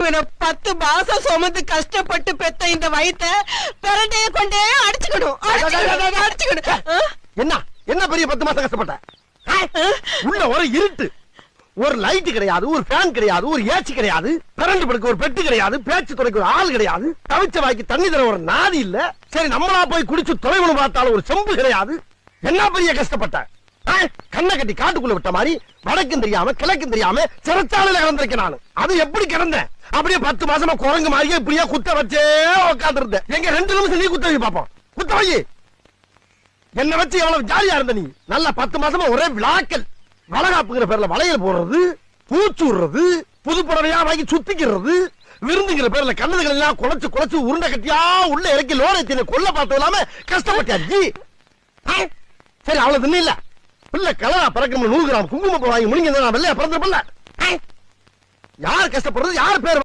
10 மாசம் சுமந்து கஷ்டப்பட்டு பெத்த இந்த வயித்தை பிரண்டைய கொண்டே அடிச்சுக்கணும். என்ன என்ன பெரிய 10 மாசம் கஷ்டப்பட்ட? உள்ள ஒரு இருட்டு, ஒரு லைட் கிடையாது, ஒரு ஃபேன் கிடையாது, ஒரு ஏசி கிடையாது, கரண்ட் படுக்க ஒரு பெட்டு கிடையாது, பேச்சு துறைக்கு ஒரு ஆள் கிடையாது, தவிச்ச வாய்க்கு தண்ணி தர ஒரு நாதி இல்ல. சரி நம்மளா போய் குடிச்சு தொலைவனு பார்த்தாலும் ஒரு செம்பு கிடையாது. என்ன பெரிய கஷ்டப்பட்ட? கண்ணை கட்டி காட்டுக்குள்ள விட்ட மாதிரி வடக்கும் தெரியாம கிழக்கும் தெரியாம சிறைச்சாலையில கிடந்திருக்கேன் நானு. அது எப்படி கிடந்தேன்? அப்படியே 10 மாசமா குரங்கு மாதிரியே இப்படியா குத்த வச்சே உட்கார்ந்து இருந்தேன். எங்க 2 நிமிஷம் நீ குத்த வை பாப்போம். குத்த வை. என்ன வச்சு எவ்வளவு ஜாலியா இருந்த நீ? நல்லா 10 மாசமா ஒரே விளாக்கல். வளகாப்புங்கிற பேர்ல வளையல் போடுறது, பூச்சு விடுறது, புது புடவையா வாங்கி சுத்திக்கிறது, விருந்துங்கிற பேர்ல கண்ணதுகள் எல்லாம் குலைச்சு உருண்டை கட்டியா உள்ள இறக்கி லோரத்தின கொல்ல பார்த்தது இல்லாம கஷ்டப்பட்டாச்சு. சரி அவ்வளவு தின்னு இல்ல பிள்ளை கலரா பறக்கணும் 100 கிராம் குங்குமம் வாங்கி முடிங்க வெள்ளையா பிறந்த பிள்ளை. யார் கஷ்டப்படுறது? யார் பேர்